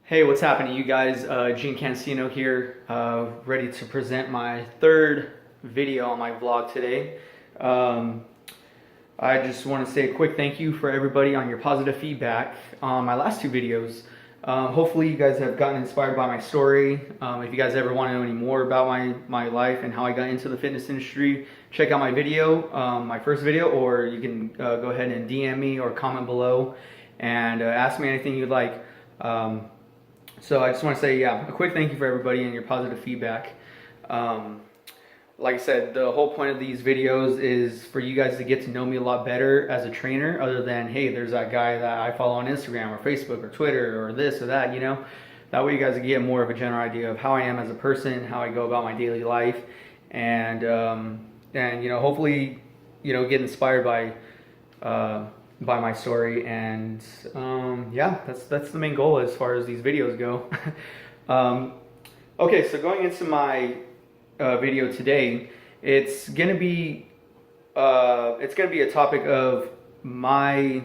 Hey, what's happening, you guys? Gene Cancino here, ready to present my third video on my vlog today. Um, I just want to say a quick thank you for everybody on your positive feedback on my last two videos. Hopefully you guys have gotten inspired by my story. If you guys ever want to know any more about my life and how I got into the fitness industry, check out my video, my first video, or you can go ahead and DM me or comment below and ask me anything you'd like. So I just want to say, a quick thank you for everybody and your positive feedback. Like I said, the whole point of these videos is for you guys to get to know me a lot better as a trainer, other than, hey, there's that guy that I follow on Instagram or Facebook or Twitter or this or that, you know? That way you guys get more of a general idea of how I am as a person, how I go about my daily life, and you know, hopefully, you know, get inspired by my story. And yeah, that's the main goal as far as these videos go. Okay, so going into my video today, it's gonna be a topic of my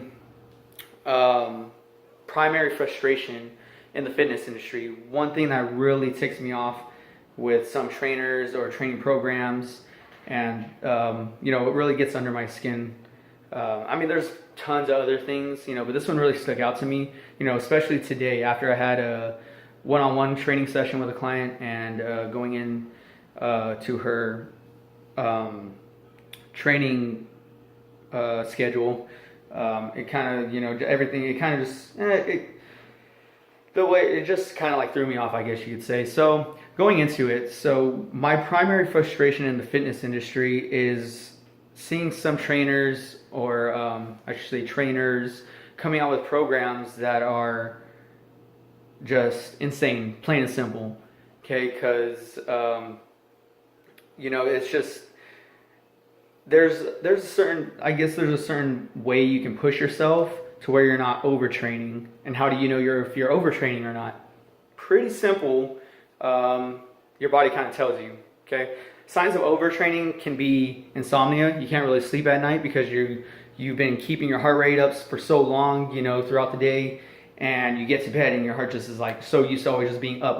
primary frustration in the fitness industry. One thing that really ticks me off with some trainers or training programs, and you know, it really gets under my skin. I mean, there's tons of other things, you know, but this one really stuck out to me, you know, especially today after I had a one-on-one training session with a client, and going in to her training schedule. It kind of, you know, everything, it kind of just, the way it just kind of like threw me off, I guess you could say. So going into it, so my primary frustration in the fitness industry is seeing some trainers, or I should say trainers, coming out with programs that are just insane, plain and simple. Okay, because you know, it's just there's a certain, I guess there's a certain way you can push yourself to where you're not overtraining. And how do you know if you're overtraining or not? Pretty simple. Your body kind of tells you. Okay. Signs of overtraining can be insomnia. You can't really sleep at night because you've been keeping your heart rate up for so long, you know, throughout the day, and you get to bed and your heart just is like so used to always just being up,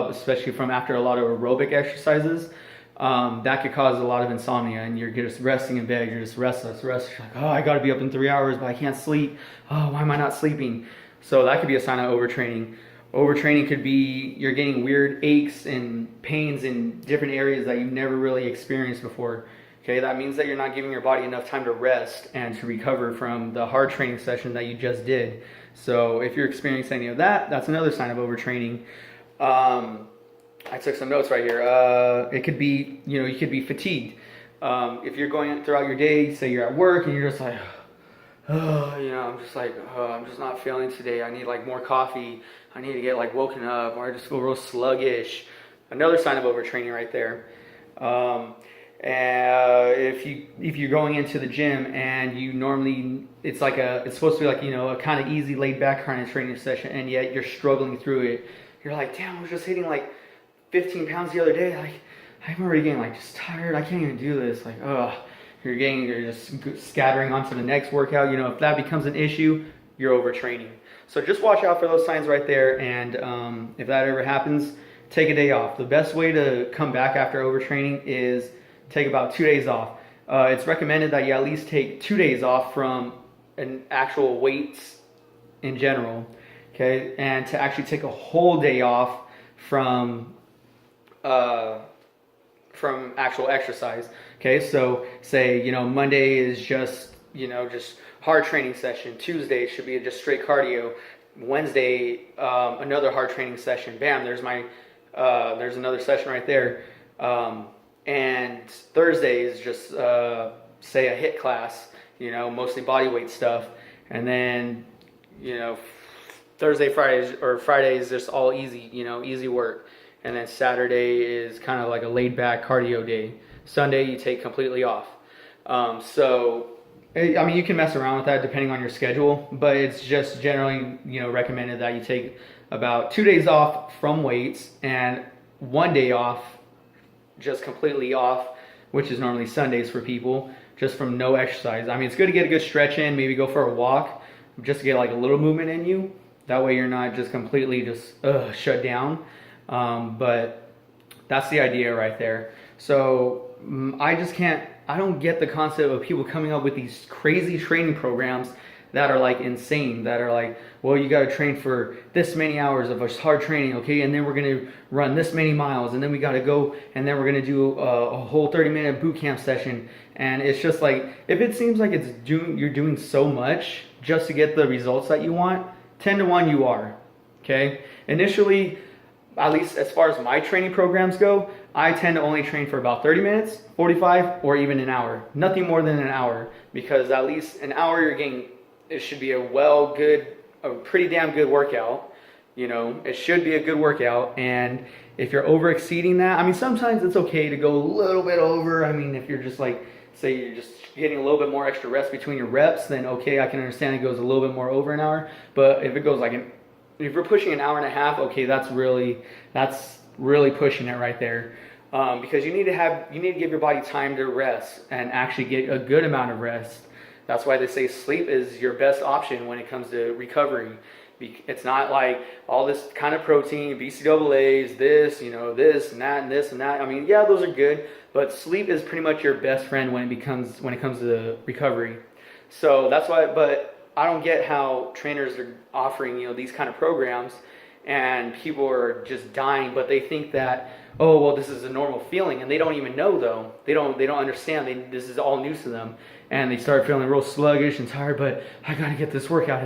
especially from after a lot of aerobic exercises. That could cause a lot of insomnia, and you're just resting in bed, you're just restless. You're like, oh, I gotta be up in 3 hours, but I can't sleep. Oh, why am I not sleeping? So that could be a sign of overtraining. Overtraining could be you're getting weird aches and pains in different areas that you've never really experienced before. Okay, that means that you're not giving your body enough time to rest and to recover from the hard training session that you just did. So if you're experiencing any of that, that's another sign of overtraining. I took some notes right here. It could be, you know, you could be fatigued. If you're going throughout your day, say you're at work and you're just like, oh, you know, I'm just like, oh, I'm just not feeling today. I need like more coffee. I need to get like woken up, or I just feel real sluggish. Another sign of overtraining right there. If you're going into the gym and you normally, it's supposed to be like, you know, a kind of easy, laid back kind of training session, and yet you're struggling through it. You're like, damn, I was just hitting like 15 pounds the other day. Like, I'm already getting like just tired. I can't even do this. Like, you're just scattering onto the next workout. You know, if that becomes an issue, you're overtraining. So just watch out for those signs right there. And if that ever happens, take a day off. The best way to come back after overtraining is take about 2 days off. It's recommended that you at least take 2 days off from an actual weights in general. Okay, and to actually take a whole day off from actual exercise. Okay, so say, you know, Monday is just, you know, just hard training session. Tuesday should be just straight cardio. Wednesday, another hard training session. Bam, there's another session right there. And Thursday is just say a HIIT class, you know, mostly body weight stuff. And then, you know, Friday is just all easy, you know, easy work. And then Saturday is kind of like a laid back cardio day. Sunday you take completely off. So I mean, you can mess around with that depending on your schedule, but it's just generally, you know, recommended that you take about 2 days off from weights and 1 day off, just completely off, which is normally Sundays for people, just from no exercise. I mean, it's good to get a good stretch in, maybe go for a walk, just to get like a little movement in you. That way you're not just completely just shut down. But that's the idea right there. So I don't get the concept of people coming up with these crazy training programs that are like insane, that are like, well, you got to train for this many hours of hard training, okay, and then we're going to run this many miles, and then we got to go, and then we're going to do a whole 30-minute boot camp session. And it's just like, if it seems like you're doing so much just to get the results that you want, 10 to 1 you are, okay? Initially, at least as far as my training programs go, I tend to only train for about 30 minutes, 45, or even an hour. Nothing more than an hour, because at least an hour you're getting, it should be a pretty damn good workout. You know, it should be a good workout. And if you're over exceeding that, I mean, sometimes it's okay to go a little bit over. I mean, if you're just like, say you're just getting a little bit more extra rest between your reps, then okay, I can understand it goes a little bit more over an hour. But if it goes like if you're pushing an hour and a half, okay, that's really pushing it right there. Because you need to give your body time to rest and actually get a good amount of rest. That's why they say sleep is your best option when it comes to recovery. It's not like all this kind of protein, BCAAs, this, this and that and this and that. I mean, yeah, those are good, but sleep is pretty much your best friend when it comes to recovery. So that's why. But I don't get how trainers are offering these kind of programs, and people are just dying, but they think that, oh, well, this is a normal feeling, and they don't even know, though. They don't understand. This is all news to them, and they start feeling real sluggish and tired, but I got to get this workout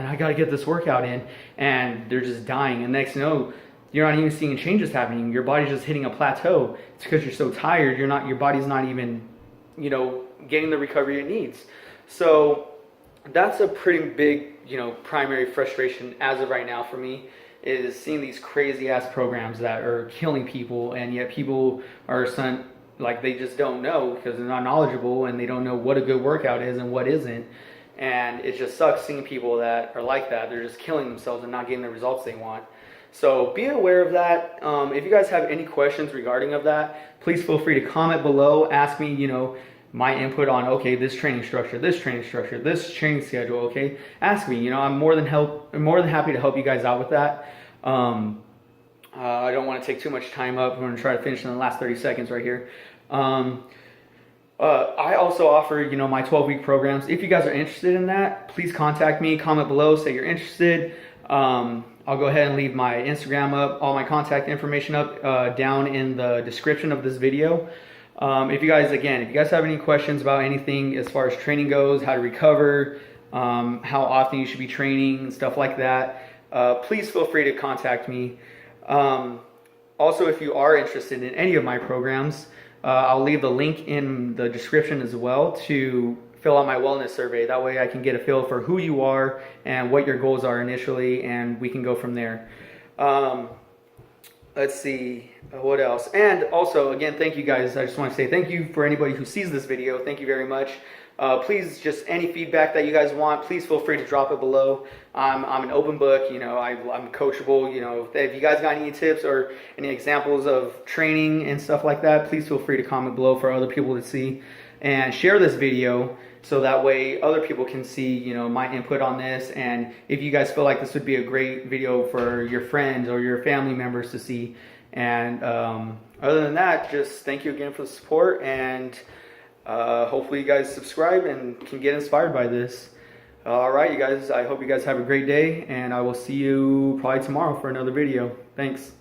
in, and they're just dying. And next, you're not even seeing changes happening. Your body's just hitting a plateau. It's because you're so tired. Your body's not even, getting the recovery it needs. So that's a pretty big, primary frustration as of right now for me, is seeing these crazy ass programs that are killing people, and yet people are like they just don't know because they're not knowledgeable, and they don't know what a good workout is and what isn't. And it just sucks seeing people that are like that. They're just killing themselves and not getting the results they want. So be aware of that. If you guys have any questions regarding of that, please feel free to comment below. Ask me, my input on, okay, this training structure, this training schedule, okay? Ask me, I'm more than happy to help you guys out with that. I don't want to take too much time up. I'm going to try to finish in the last 30 seconds right here. I also offer, my 12-week programs. If you guys are interested in that, please contact me, comment below, say you're interested. I'll go ahead and leave my Instagram up, all my contact information up down in the description of this video. If you guys have any questions about anything as far as training goes, how to recover, how often you should be training, and stuff like that, please feel free to contact me. Also, if you are interested in any of my programs, I'll leave the link in the description as well to fill out my wellness survey. That way I can get a feel for who you are and what your goals are initially, and we can go from there. Let's see, what else? And also, again, thank you guys. I just want to say thank you for anybody who sees this video. Thank you very much. Please, just any feedback that you guys want, please feel free to drop it below. I'm an open book, I'm coachable. If you guys got any tips or any examples of training and stuff like that, please feel free to comment below for other people to see. And share this video so that way other people can see, my input on this. And if you guys feel like this would be a great video for your friends or your family members to see. And other than that, just thank you again for the support, and hopefully you guys subscribe and can get inspired by this. All right, you guys, I hope you guys have a great day, and I will see you probably tomorrow for another video. Thanks.